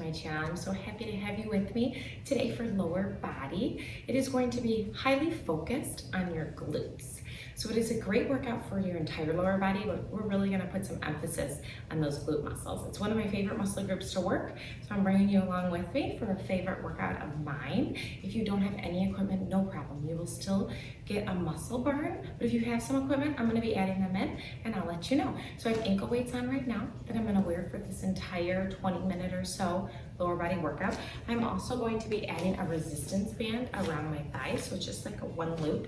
my channel. I'm so happy to have you with me today for lower body. It is going to be highly focused on your glutes. So it is a great workout for your entire lower body, but we're really gonna put some emphasis on those glute muscles. It's one of my favorite muscle groups to work, so I'm bringing you along with me for a favorite workout of mine. If you don't have any equipment, no problem. You will still get a muscle burn, but if you have some equipment, I'm gonna be adding them in and I'll let you know. So I have ankle weights on right now that I'm gonna wear for this entire 20-minute or so lower body workout. I'm also going to be adding a resistance band around my thighs, so it's just like a one loop,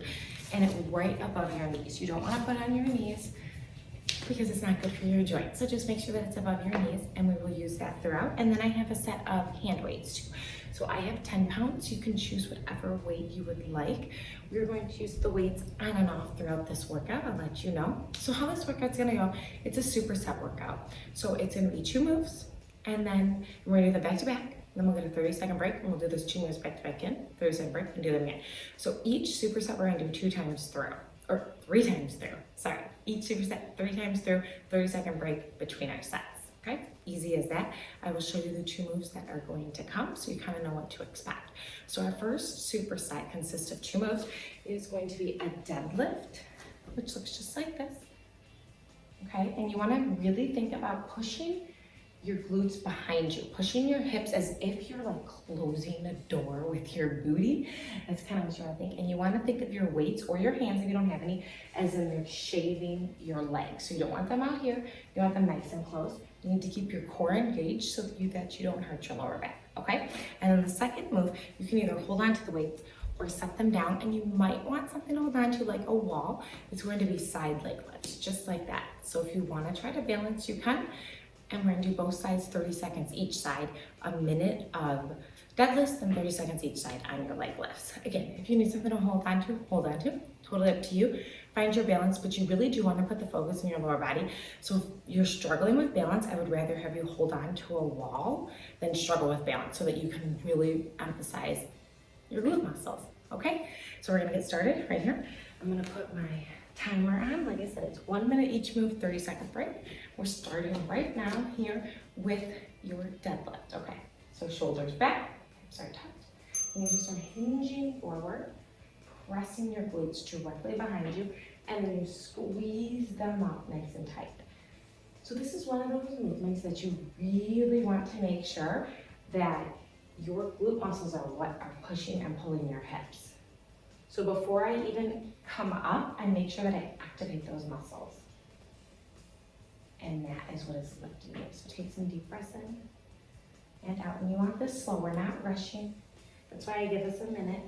and it's right above your knees. You don't want to put it on your knees because it's not good for your joints. So just make sure that it's above your knees, and we will use that throughout. And then I have a set of hand weights too. So I have 10 pounds. You can choose whatever weight you would like. We're going to use the weights on and off throughout this workout. I'll let you know. So how this workout's gonna go, it's a superset workout. So it's gonna be 2 moves, and then we're gonna do the back-to-back. Then we'll get a 30-second break, and we'll do those 2 moves back-to-back in, 30-second break, and do them again. So each superset we're gonna do 2 times through, or 3 times through, sorry. Each superset 3 times through, 30-second break between our sets, okay? Easy as that. I will show you the 2 moves that are going to come, so you kind of know what to expect. So our first superset consists of 2 moves. It is going to be a deadlift, which looks just like this, okay? And you wanna really think about pushing your glutes behind you, pushing your hips as if you're like closing a door with your booty. That's kind of what you want to think. And you want to think of your weights or your hands, if you don't have any, as in they're shaving your legs. So you don't want them out here, you want them nice and close. You need to keep your core engaged so that you don't hurt your lower back, okay? And then the second move, you can either hold on to the weights or set them down, and you might want something to hold on to like a wall. It's going to be side leg lifts, just like that. So if you want to try to balance, you can. And we're gonna do both sides, 30 seconds each side, a minute of deadlifts, and 30 seconds each side on your leg lifts. Again, if you need something to hold on to, totally up to you. Find your balance, but you really do wanna put the focus in your lower body. So if you're struggling with balance, I would rather have you hold on to a wall than struggle with balance so that you can really emphasize your glute muscles, okay? So we're gonna get started right here. I'm gonna put my timer on. Like I said, it's 1 minute each move, 30-second break. We're starting right now here with your deadlift. Okay, so shoulders back, hips are tucked, and you just are hinging forward, pressing your glutes directly behind you, and then you squeeze them up nice and tight. So this is one of those movements that you really want to make sure that your glute muscles are what are pushing and pulling your hips. So before I even come up, I make sure that I activate those muscles. And that is what is lifting you. So take some deep breaths in and out. And you want this slow, we're not rushing. That's why I give us a minute,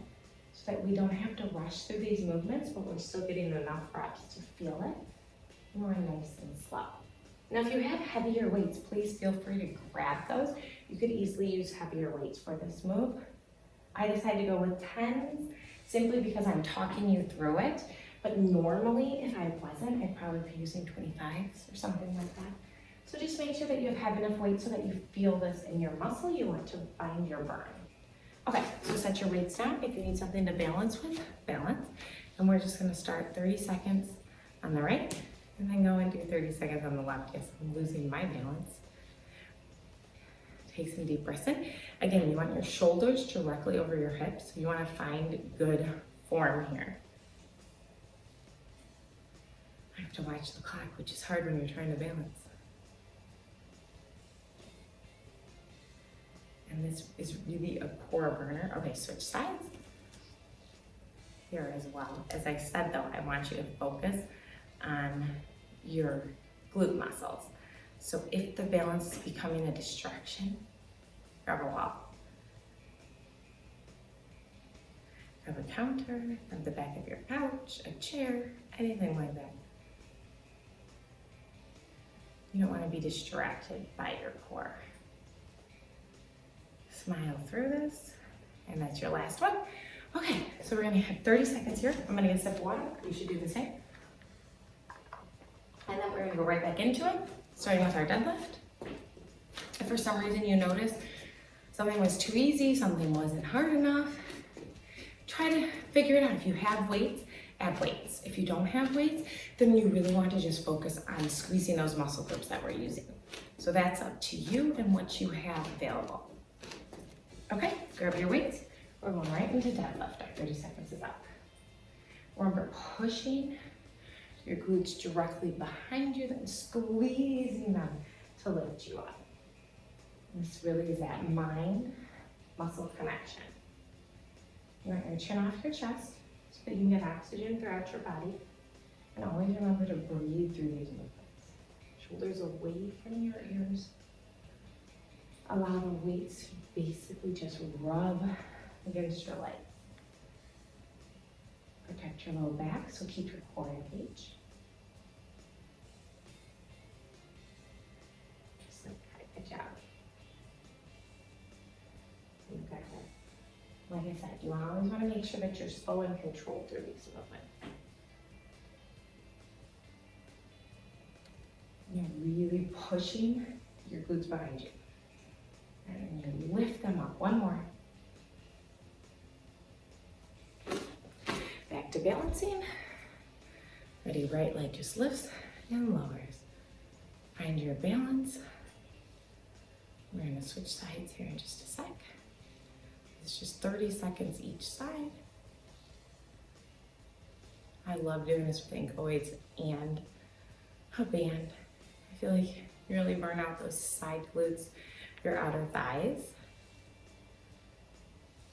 so that we don't have to rush through these movements, but we're still getting enough reps to feel it. More nice and slow. Now, if you have heavier weights, please feel free to grab those. You could easily use heavier weights for this move. I decided to go with 10s, simply because I'm talking you through it. But normally, if I wasn't, I'd probably be using 25s or something like that. So just make sure that you have enough weight so that you feel this in your muscle. You want to find your burn. Okay, so set your weights down. If you need something to balance with, balance. And we're just gonna start 30 seconds on the right, and then go and do 30 seconds on the left. Yes, I'm losing my balance. Take some deep breaths in. Again, you want your shoulders directly over your hips. So you want to find good form here. I have to watch the clock, which is hard when you're trying to balance. And this is really a core burner. Okay, switch sides. Here as well. As I said though, I want you to focus on your glute muscles. So if the balance is becoming a distraction, grab a wall. Grab a counter, grab the back of your couch, a chair, anything like that. You don't want to be distracted by your core. Smile through this, and that's your last one. Okay, so we're gonna have 30 seconds here. I'm gonna get a sip of water. You should do the same. And then we're gonna go right back into it, starting with our deadlift. If for some reason you notice something was too easy, something wasn't hard enough, try to figure it out. If you have weights, add weights. If you don't have weights, then you really want to just focus on squeezing those muscle groups that we're using. So that's up to you and what you have available. Okay, grab your weights. We're going right into deadlift. Our 30 seconds is up. Remember, pushing your glutes directly behind you, then squeezing them to lift you up. This really is that mind-muscle connection. You want your chin off your chest so that you can get oxygen throughout your body. And always remember to breathe through these movements. Shoulders away from your ears. Allow the weights to basically just rub against your legs. Protect your low back, so keep your core engaged. Just like that, good job. You've got that. Like I said, you always want to make sure that you're slow and controlled through these movements. You're really pushing your glutes behind you. And you lift them up. One more. Back to balancing. Ready, right leg just lifts and lowers. Find your balance. We're going to switch sides here in just a sec. It's just 30 seconds each side. I love doing this with ankle weights and a band. I feel like you really burn out those side glutes, your outer thighs.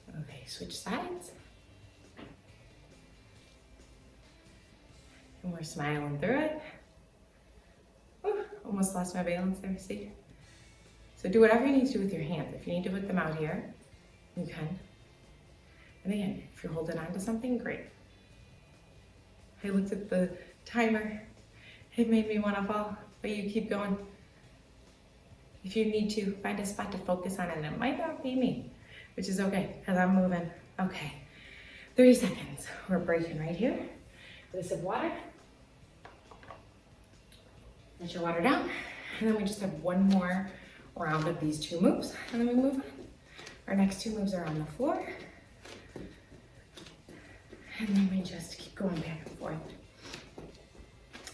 Okay, switch sides. And we're smiling through it. Whew, almost lost my balance there, see? So do whatever you need to do with your hands. If you need to put them out here, you can. And again, if you're holding on to something, great. I looked at the timer. It made me want to fall, but you keep going. If you need to, find a spot to focus on, and it might not be me, which is okay, because I'm moving. Okay, 30 seconds. We're breaking right here. With a sip of water. Let your water down. And then we just have one more round of these two moves, and then we move on. Our next two moves are on the floor. And then we just keep going back and forth.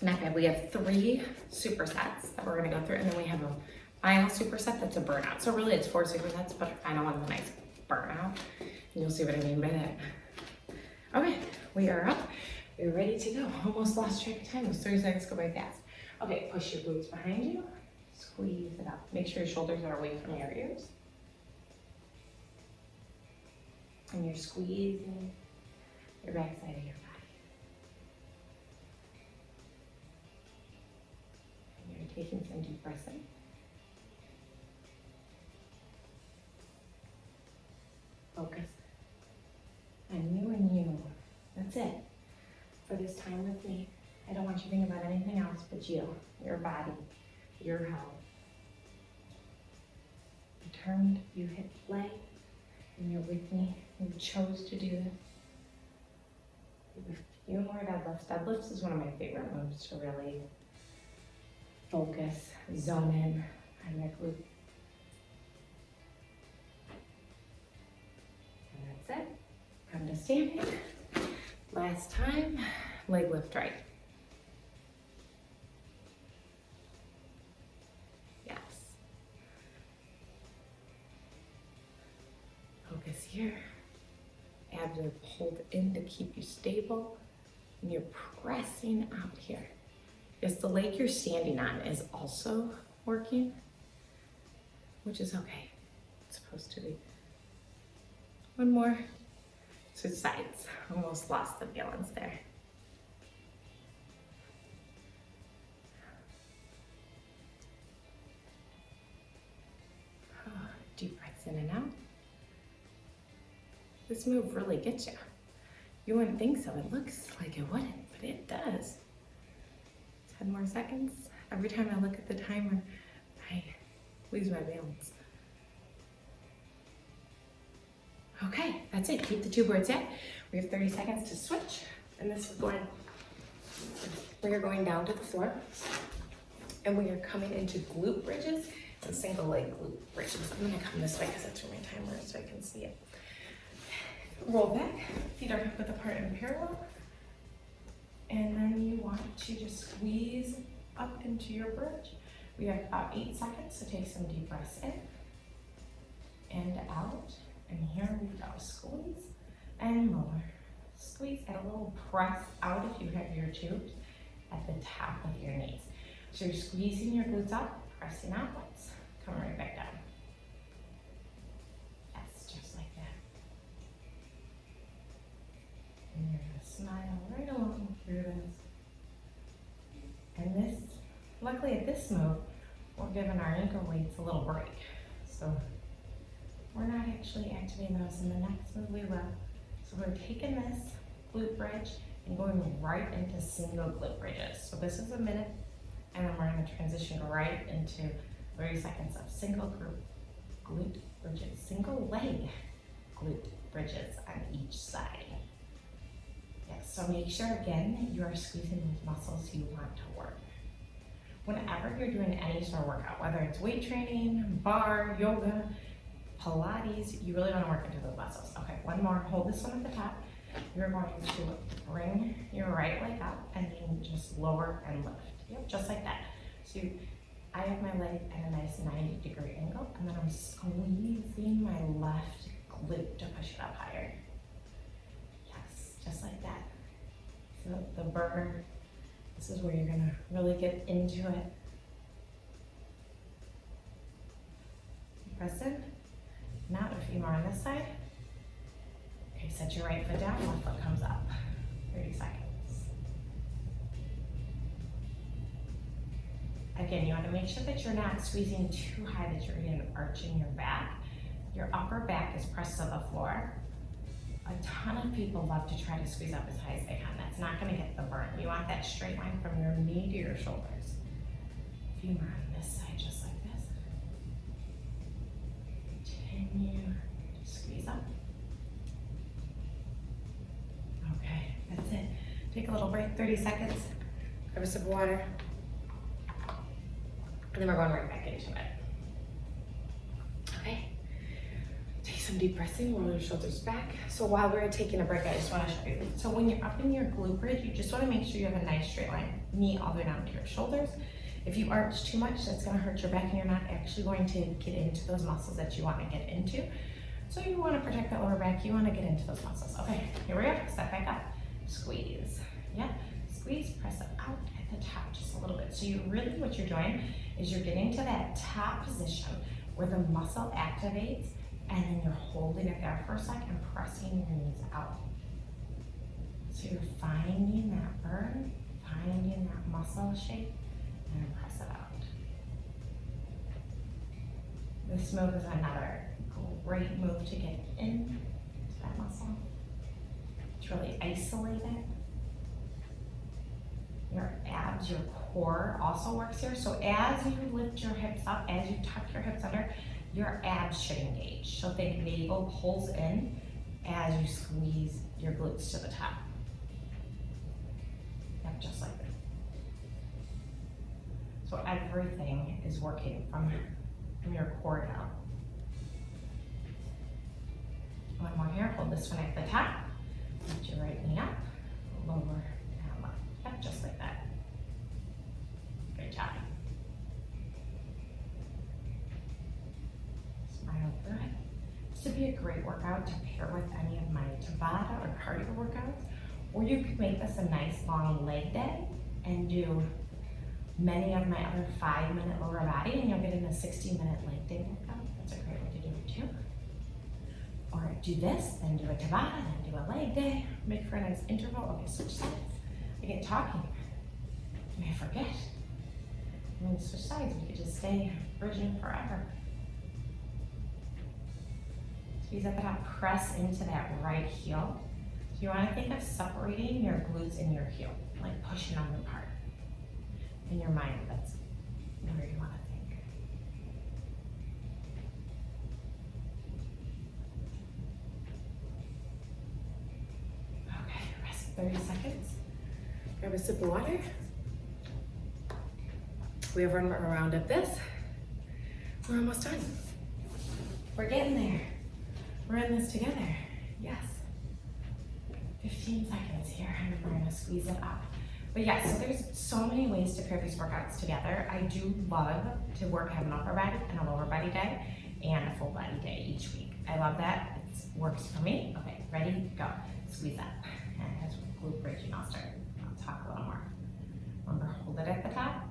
Not bad. We have 3 supersets that we're going to go through, and then we have a final superset that's a burnout. So really it's 4 supersets, but our final one's a nice burnout. And you'll see what I mean by that. Okay, we are up. We're ready to go. Almost lost track of time. Those 30 seconds go by fast. Okay, push your glutes behind you. Squeeze it up. Make sure your shoulders are away from your ears. And you're squeezing your backside of your body. And you're taking some deep breaths in. Focus on you and you. That's it. For this time with me, I don't want you to think about anything else but you, your body, your health. Determined, you hit play, and you're with me. You chose to do this. A few more deadlifts. Deadlifts is one of my favorite moves to really focus, zone in on your glute. And that's it. Come to standing. Last time, leg lift right. Yes. Focus here. Abs are pulled in to keep you stable. And you're pressing out here. Yes, the leg you're standing on is also working, which is okay. It's supposed to be. One more. Switch sides. Almost lost the balance there. Deep breaths in and out. This move really gets you. You wouldn't think so. It looks like it wouldn't, but it does. 10 more seconds. Every time I look at the timer, I lose my balance. Okay, that's it. Keep the 2 boards in. We have 30 seconds to switch, and this is going, we are going down to the floor, and we are coming into glute bridges and single leg glute bridges. I'm gonna come this way because that's where my timer is so I can see it. Roll back, feet are width apart and parallel, and then you want to just squeeze up into your bridge. We have about 8 seconds, so take some deep breaths in and out. And here we go, squeeze and lower. Squeeze and a little press out if you have your tubes at the top of your knees. So you're squeezing your glutes up, pressing outwards, come right back down. Yes, just like that. And you're gonna smile right along through this. And this, luckily at this move, we're giving our ankle weights a little break. So we're not actually activating those. In the next move we will. So we're taking this glute bridge and going right into single glute bridges. So this is a minute, and then we're going to transition right into 30 seconds of single glute bridges, single leg glute bridges on each side. Yes, so make sure again that you are squeezing those muscles you want to work. Whenever you're doing any sort of workout, whether it's weight training, bar, yoga, Pilates, you really want to work into those muscles. Okay, one more. Hold this one at the top. You're going to bring your right leg up and then just lower and lift. Yep, just like that. So I have my leg at a nice 90-degree angle, and then I'm squeezing my left glute to push it up higher. Yes, just like that. So the burner, this is where you're going to really get into it. Press in. Now a few more on this side. Okay, set your right foot down, left foot comes up. 30 seconds. Again, you want to make sure that you're not squeezing too high that you're even arching your back. Your upper back is pressed to the floor. A ton of people love to try to squeeze up as high as they can. That's not going to get the burn. You want that straight line from your knee to your shoulders. A few more on this side, just like this. Continue to squeeze up. Okay, that's it. Take a little break, 30 seconds. Grab a sip of water. And then we're going right back into it. Okay. Take some deep breaths in, roll your shoulders back. So while we're taking a break, I just want to show you. So when you're up in your glute bridge, you just want to make sure you have a nice straight line. Knee all the way down to your shoulders. If you arch too much, that's going to hurt your back and you're not actually going to get into those muscles that you want to get into. So you want to protect that lower back. You want to get into those muscles. Okay, here we go. Step back up. Squeeze. Yeah, squeeze, press it out at the top just a little bit. So you really, what you're doing is you're getting to that top position where the muscle activates, and then you're holding it there for a second and pressing your knees out. So you're finding that burn, finding that muscle shape, and then press it out. This move is another great move to get into that muscle, to really isolate it. Your abs, your core also works here. So as you lift your hips up, as you tuck your hips under, your abs should engage. So think navel pulls in as you squeeze your glutes to the top. Yep, just like that. So everything is working from your core down. One more here, hold this one at the top. Lift your right knee up, lower and up. Yep, just like that. Good job. Smile through it. This would be a great workout to pair with any of my Tabata or cardio workouts, or you could make this a nice long leg day and do many of my other 5-minute lower body, and you'll get in a 60-minute leg day workout. That's a great way to do it too. Or do this, then do a Tabata, then do a leg day. Make for a nice interval. Okay, switch sides. I get talking. You may forget. And then switch sides. We could just stay bridging forever. Squeeze at the top. Press into that right heel. So you want to think of separating your glutes and your heel, like pushing them apart. In your mind, that's where you want to think. Okay, rest 30 seconds. Grab a sip of water. We have one more round of this. We're almost done. We're getting there. We're in this together. Yes. 15 seconds here, and then we're gonna squeeze it up. But yes, so there's so many ways to pair these workouts together. I do love to have an upper body and a lower body day and a full body day each week. I love that. works for me. Okay, ready, go. Squeeze up. And as glute bridging, I'll talk a little more. Remember, hold it at the top,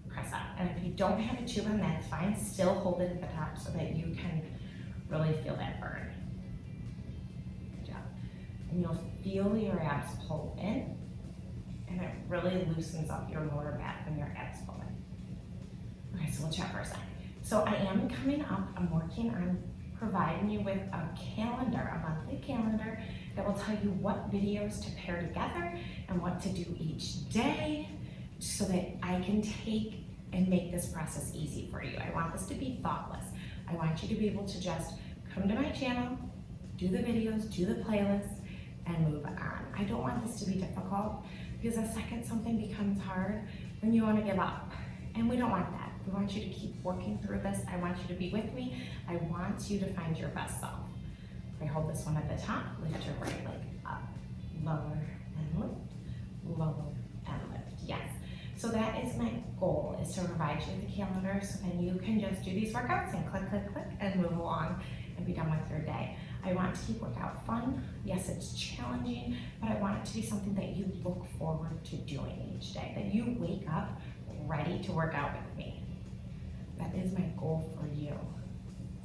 press up. And if you don't have a tube on, that's fine. Still hold it at the top so that you can really feel that burn. Good job. And you'll feel your abs pull in, and it really loosens up your lower back when your abs pull in. Okay, so we'll chat for a second. So I am coming up, I'm working on providing you with a calendar, a monthly calendar that will tell you what videos to pair together and what to do each day so that I can take and make this process easy for you. I want this to be thoughtless. I want you to be able to just come to my channel, do the videos, do the playlists, and move on. I don't want this to be difficult because the second something becomes hard, then you want to give up. And we don't want that. We want you to keep working through this. I want you to be with me. I want you to find your best self. I hold this one at the top, lift your right leg up, lower and lift, lower and lift. Yes. So that is my goal, is to provide you with a calendar so then you can just do these workouts and click, click, click, and move along and be done with your day. I want to keep workout fun. Yes, it's challenging, but I want it to be something that you look forward to doing each day, that you wake up ready to work out with me. That is my goal for you.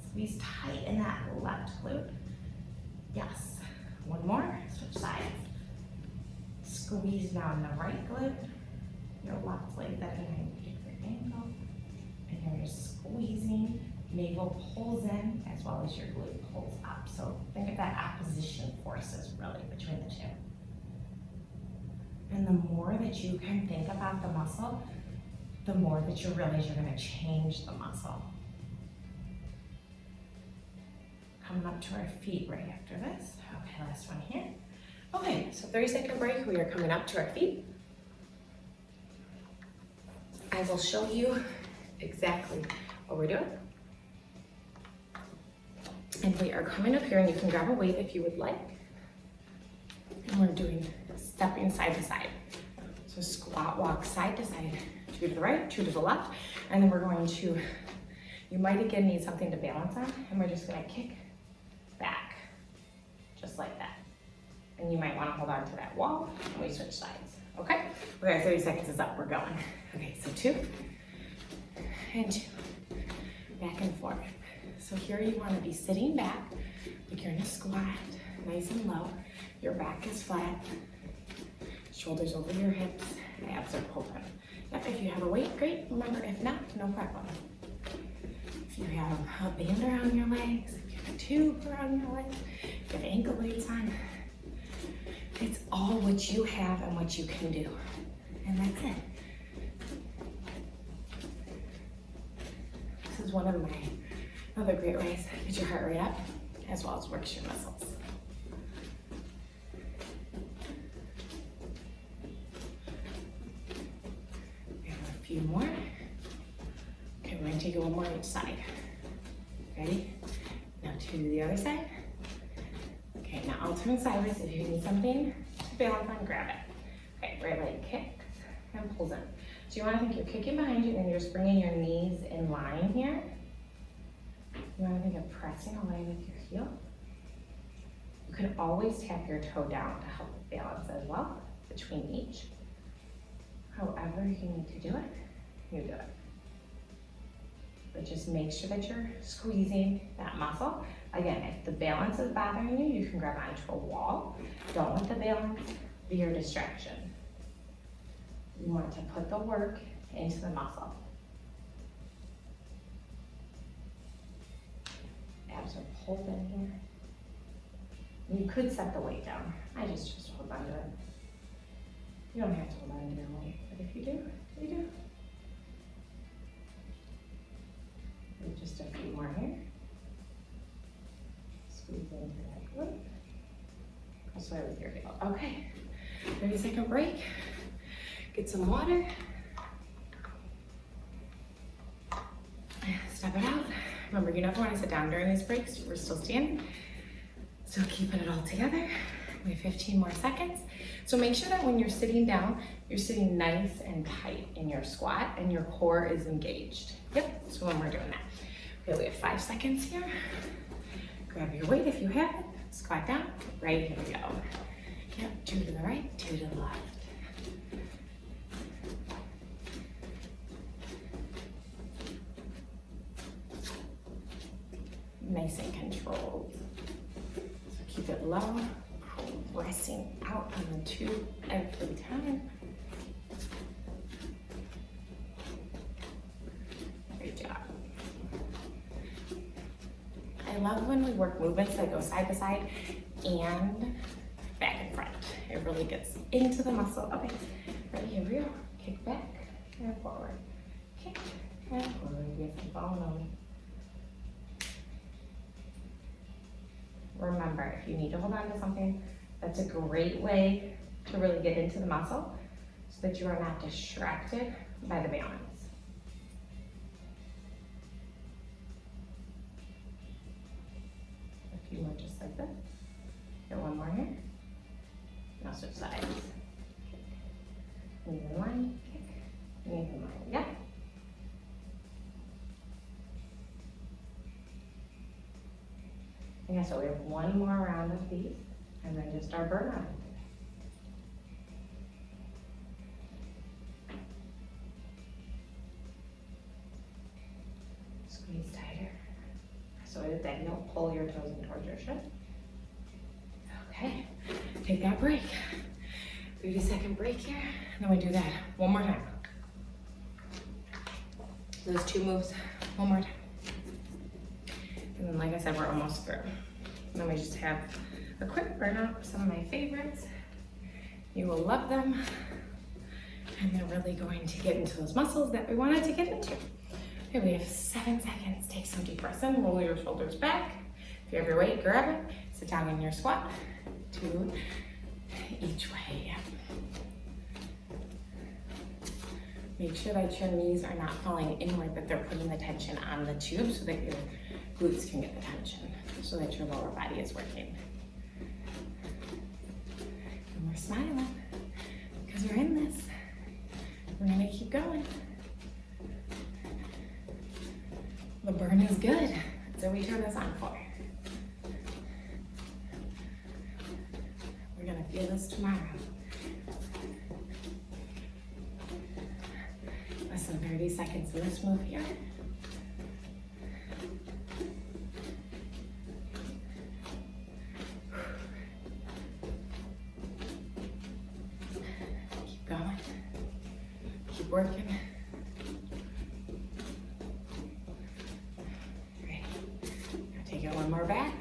Squeeze tight in that left glute. Yes. One more, switch sides. Squeeze down the right glute. Your left leg at a 90-degree angle. And you're squeezing. Navel pulls in as well as your glute pulls up. So think of that opposition forces really between the two. And the more that you can think about the muscle, the more that you realize you're going to change the muscle. Coming up to our feet right after this. Okay, last one here. Okay, so 30-second break. We are coming up to our feet. I will show you exactly what we're doing. And we are coming up here, and you can grab a weight if you would like. And we're doing stepping side to side. So squat, walk side to side. 2 to the right, 2 to the left, and then we're going to, you might again need something to balance on, and we're just gonna kick back, just like that. And you might wanna hold on to that wall, and we switch sides, okay? Okay, 30 seconds is up, we're going. Okay, so 2, and 2, back and forth. So here you wanna be sitting back, like you're in a squat, nice and low. Your back is flat, shoulders over your hips, abs are pulled in. Yep, if you have a weight, great. Remember, if not, no problem. If you have a band around your legs, if you have a tube around your legs, if you have ankle weights on, it's all what you have and what you can do. And that's it. This is one of my other great ways to get your heart rate up, as well as works your muscles. Few more. Okay, we're gonna take it one more each side. Ready? Now to the other side. Okay, now I'll turn sideways. If you need something to balance on, grab it. Okay, right leg kicks and pulls in. So you wanna think you're kicking behind you and you're just bringing your knees in line here. You wanna think of pressing away with your heel. You can always tap your toe down to help balance as well between each. However you need to do it, you do it. But just make sure that you're squeezing that muscle. Again, if the balance is bothering you, you can grab onto a wall. Don't let the balance be your distraction. You want to put the work into the muscle. Abs are pulled in here. You could set the weight down. I just hold on to it. You don't have to hold on to your weight, but if you do, you do. And just a few more here. Squeeze into that glute. Press away with your heel. Okay, 30-second break. Get some water. Step it out. Remember, you never want to sit down during these breaks. We're still standing. So keeping it all together. We have 15 more seconds. So make sure that when you're sitting down, you're sitting nice and tight in your squat and your core is engaged. Yep, so when we're doing that. Okay, we have 5 seconds here. Grab your weight if you have it. Squat down. Right, here we go. Yep, 2 to the right, 2 to the left. Nice and controlled. So keep it low, pressing out on the tube every time. Great job. I love when we work movements that go side to side and back and front. It really gets into the muscle. Okay, right here we go. Kick back and forward. Kick and forward. You have to follow on. Remember, if you need to hold on to something, that's a great way to really get into the muscle so that you are not distracted by the balance. A few more just like this. Get one more here. Now switch sides. Even line, kick, even line, yep. Yeah, so we have one more round of these, and then just our burnout. Squeeze tighter. So that you don't pull your toes in towards your shin. Okay, take that break. 30-second break here, and then we do that one more time. Those 2 moves, one more time. And then, like I said, we're almost through. And then we just have a quick burnout of some of my favorites. You will love them. And they're really going to get into those muscles that we wanted to get into. Okay, we have 7 seconds. Take some deep breaths in, roll your shoulders back. If you have your weight, grab it. Sit down in your squat. 2 each way. Make sure that your knees are not falling inward, that they're putting the tension on the tube so that your glutes can get the tension, so that your lower body is working. And we're smiling because we're in this. We're gonna keep going. The burn is good. That's what we turn this on for. We're gonna feel this tomorrow. Less than 30 seconds of this move here. Keep going. Keep working. Great. Now take it one more back.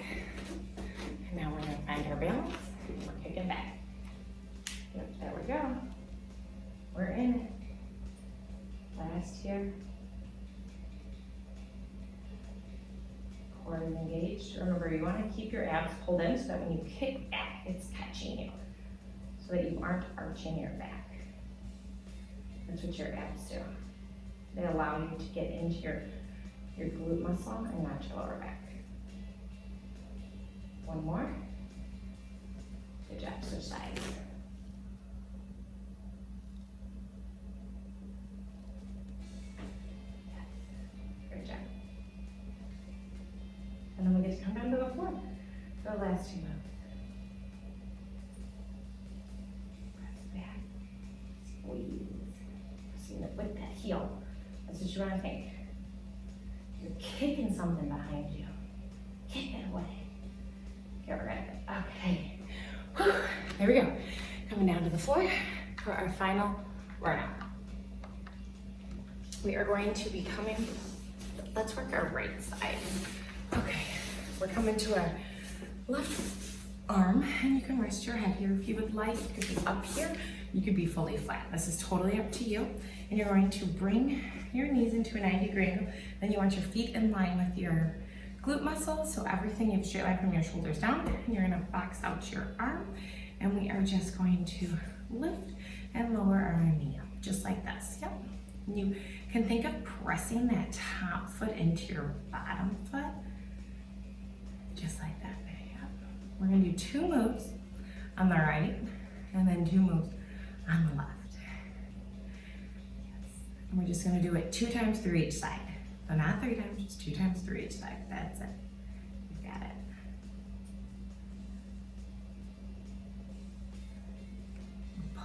And now we're gonna find our balance. We're kicking back. Yep, there we go. We're in it. Last here. Core is engaged. Remember, you want to keep your abs pulled in so that when you kick back, it's catching you. So that you aren't arching your back. That's what your abs do. They allow you to get into your glute muscle and not your lower back. One more. Good job, switch sides. Great job. And then we get to come down to the floor for the last 2 moves. Press back, squeeze. Pressing it with that heel. That's what you want to think. You're kicking something behind you. Kick it away. Get rid of it. Okay. Whew. There we go. Coming down to the floor for our final burnout. We are going to be coming, let's work our right side. Okay, we're coming to our left arm, and you can rest your head here if you would like. You could be up here, you could be fully flat. This is totally up to you. And you're going to bring your knees into a 90-degree angle. Then you want your feet in line with your glute muscles, so everything, you have straight line from your shoulders down, and you're gonna box out your arm, and we are just going to lift and lower our knee up, just like this. Yep. And you can think of pressing that top foot into your bottom foot, just like that. Yep. We're gonna do 2 moves on the right, and then 2 moves on the left. Yes. And we're just gonna do it 2 times through each side. So not 3 times, just 2 times through each side. That's it. You got it.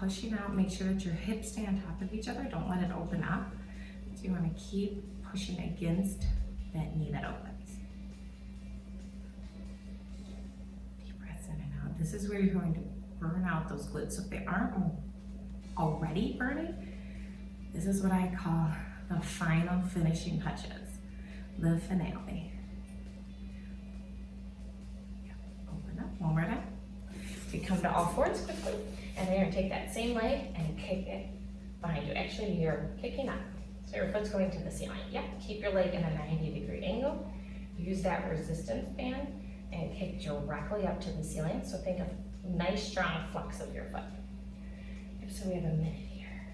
pushing out. Make sure that your hips stay on top of each other. Don't let it open up. So you want to keep pushing against that knee that opens. Deep breaths in and out. This is where you're going to burn out those glutes. So if they aren't already burning, this is what I call the final finishing touches, the finale. Open up one more time. You come to all fours quickly, and then you're gonna take that same leg and kick it behind you. Actually, you're kicking up. So your foot's going to the ceiling. Yep, keep your leg in a 90-degree angle. Use that resistance band and kick directly up to the ceiling. So think of nice, strong flex of your foot. Yep, so we have a minute here.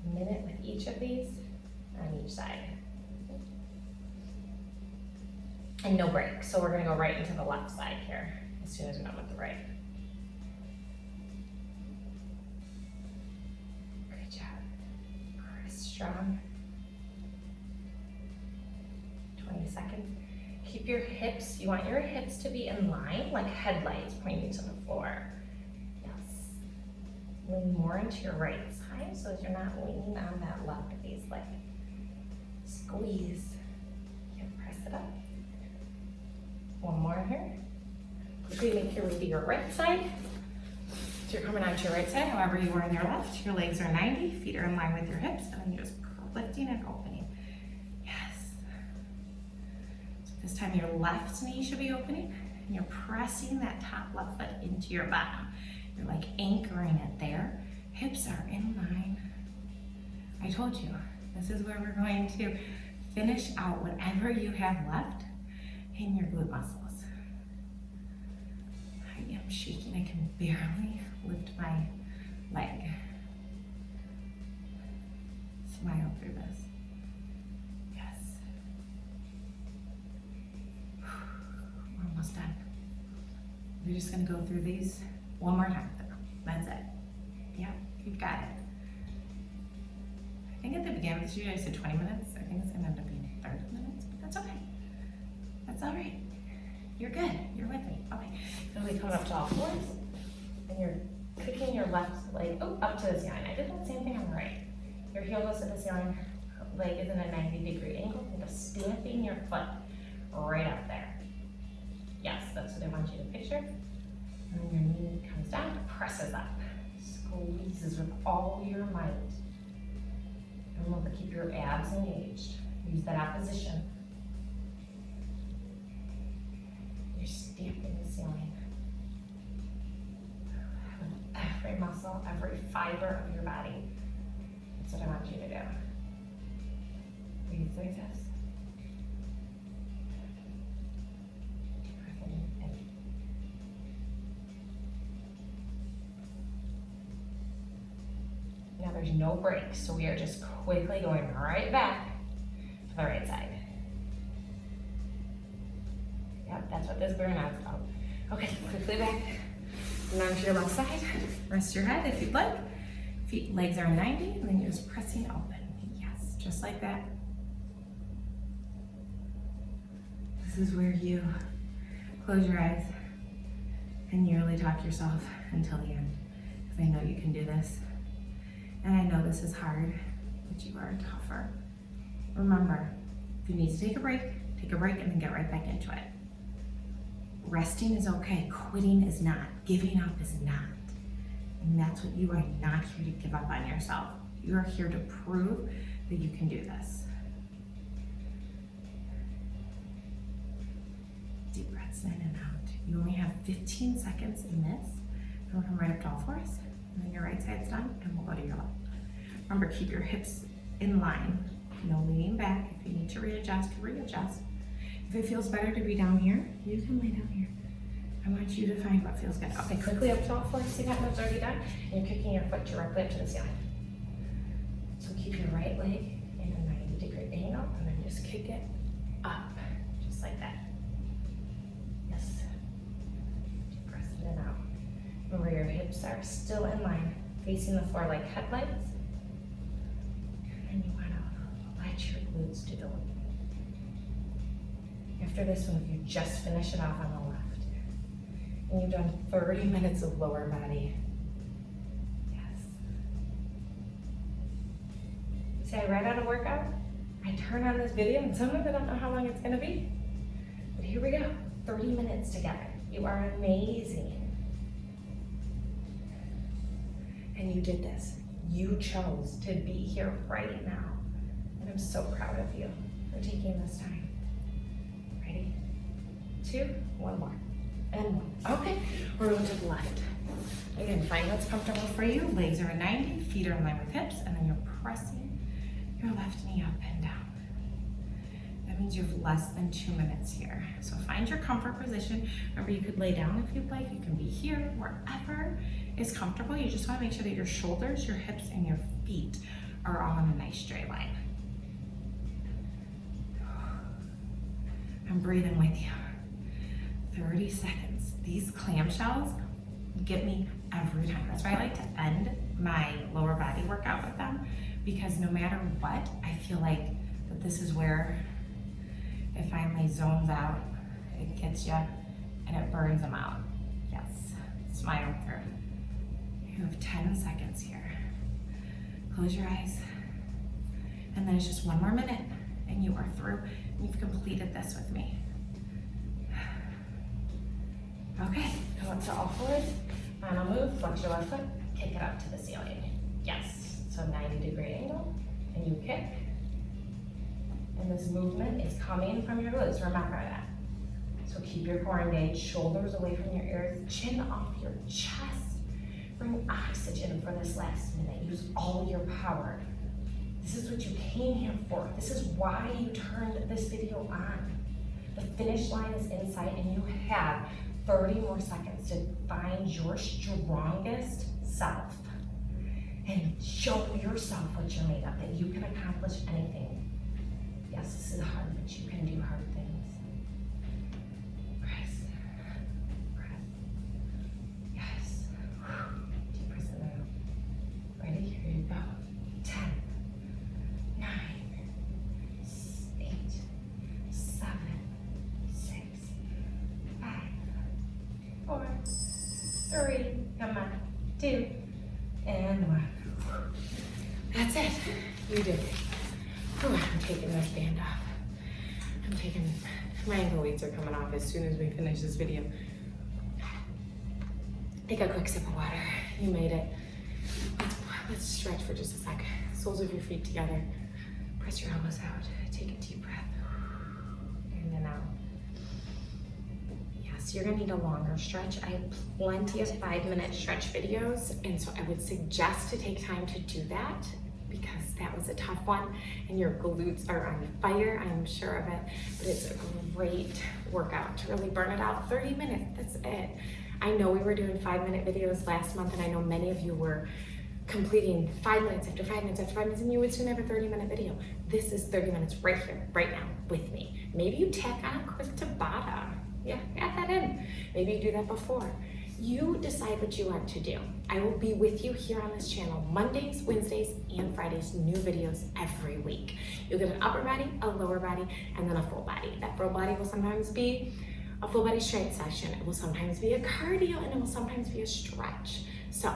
A minute with each of these on each side. And no break. So we're gonna go right into the left side here as soon as we're done with the right. Good job. Press strong. 20 seconds. Keep your hips, you want your hips to be in line like headlights pointing to the floor. Yes. Lean more into your right side so that you're not leaning on that left face leg. Squeeze. Yeah, press it up. One more here. Quickly make your way to your right side. So you're coming onto your right side, however you were on your left. Your legs are 90, feet are in line with your hips, and then you're just lifting and opening. Yes. So this time your left knee should be opening, and you're pressing that top left foot into your bottom. You're like anchoring it there. Hips are in line. I told you, this is where we're going to finish out whatever you have left in your glute muscles. I am shaking, I can barely lift my leg. Smile through this. Yes. We're almost done. We're just gonna go through these one more time. That's it. Yep, you've got it. I think at the beginning of this video I said 20 minutes. I think it's gonna end up being 30 minutes, but that's okay. That's all right. You're good. You're with me. Okay. So we come up to all fours, and you're kicking your left leg up to the ceiling. I did that same thing on the right. Your heel goes to the ceiling, leg is in a 90-degree angle. Think of stamping your foot right up there. Yes, that's what I want you to picture. And then your knee comes down, presses up, squeezes with all your might. And remember, keep your abs engaged. Use that opposition. You're stamping the ceiling. With every muscle, every fiber of your body. That's what I want you to do. Breathe through this. Deep breath in. Now there's no break, so we are just quickly going right back to the right side. Yep, that's what this burnout's about. Okay, quickly back. And onto your left side. Rest your head if you'd like. Feet, legs are 90, and then you're just pressing open. Yes, just like that. This is where you close your eyes and you really talk yourself until the end. Because I know you can do this. And I know this is hard, but you are tougher. Remember, if you need to take a break and then get right back into it. Resting is okay, quitting is not, giving up is not. And that's what you are not here to give up on yourself. You are here to prove that you can do this. Deep breaths in and out. You only have 15 seconds in this. And we'll come right up to all fours. And then your right side's done, and we'll go to your left. Remember, keep your hips in line. No leaning back. If you need to readjust, readjust. If it feels better to be down here, you can lay down here. I want you to find what feels good. Okay, quickly up to all fours. See that move's already done? And you're kicking your foot directly up to the ceiling. So keep your right leg in a 90-degree angle, and then just kick it up, just like that. Yes. Deep breath in and out. Remember, your hips are still in line, facing the floor like headlights. And you want to let your glutes do the work. After this one, if you just finish it off on the left, and you've done 30 minutes of lower body, Say I write out a workout, I turn on this video, and sometimes I don't know how long it's gonna be. But here we go, 30 minutes together. You are amazing. And you did this. You chose to be here right now. And I'm so proud of you for taking this time. Ready? 2, 1 more. And 1. Okay, we're going to the left. Again, find what's comfortable for you. Legs are at 90, feet are in line with hips, and then you're pressing your left knee up and down. That means you have less than 2 minutes here. So find your comfort position. Remember, you could lay down if you'd like. You can be here, wherever is comfortable. You just want to make sure that your shoulders, your hips, and your feet are all in a nice straight line. I'm breathing with you. 30 seconds. These clamshells get me every time. That's why I like to end my lower body workout with them, because no matter what, I feel like that this is where it finally zones out, it gets you, and it burns them out. Yes, smile through. You have 10 seconds here. Close your eyes, and then it's just 1 more minute, and you are through, and you've completed this with me. Okay, go into all fours. Final move, flex your left foot, kick it up to the ceiling. Yes, so 90-degree angle, and you kick. And this movement is coming from your glutes, remember that. So keep your core engaged, shoulders away from your ears, chin off your chest. Bring oxygen for this last minute. Use all your power. This is what you came here for. This is why you turned this video on. The finish line is in sight, and you have 30 more seconds to find your strongest self and show yourself what you're made of, that you can accomplish anything. Yes, this is hard, but you can do hard things. Press, press. Yes. Deep breaths in and out. Ready? Here you go. 10, 9, 8, 7, 6, 5, 4, 3, come on, 2, and 1. That's it. You did it. Whew, I'm taking this band off. My ankle weights are coming off as soon as we finish this video. Take a quick sip of water. You made it. Let's stretch for just a sec. Soles of your feet together. Press your elbows out. Take a deep breath. In and out. Yes, you're gonna need a longer stretch. I have plenty of 5-minute stretch videos, and so I would suggest to take time to do that, because that was a tough one, and your glutes are on fire, I'm sure of it, but it's a great workout to really burn it out. 30 minutes, that's it. I know we were doing 5-minute videos last month, and I know many of you were completing 5 minutes after 5 minutes after 5 minutes, and you would soon have a 30-minute video. This is 30 minutes right here, right now, with me. Maybe you tack on a quick Tabata. Yeah, add that in. Maybe you do that before. You decide what you want to do. I will be with you here on this channel Mondays, Wednesdays, and Fridays, new videos every week. You'll get an upper body, a lower body, and then a full body. That full body will sometimes be a full body strength session. It will sometimes be a cardio, and it will sometimes be a stretch. So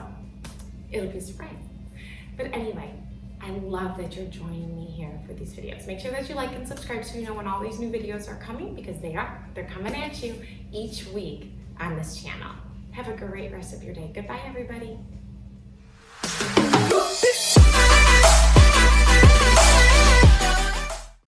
it'll be a surprise. But anyway, I love that you're joining me here for these videos. Make sure that you like and subscribe so you know when all these new videos are coming, because they are. They're coming at you each week on this channel. Have a great rest of your day. Goodbye, everybody.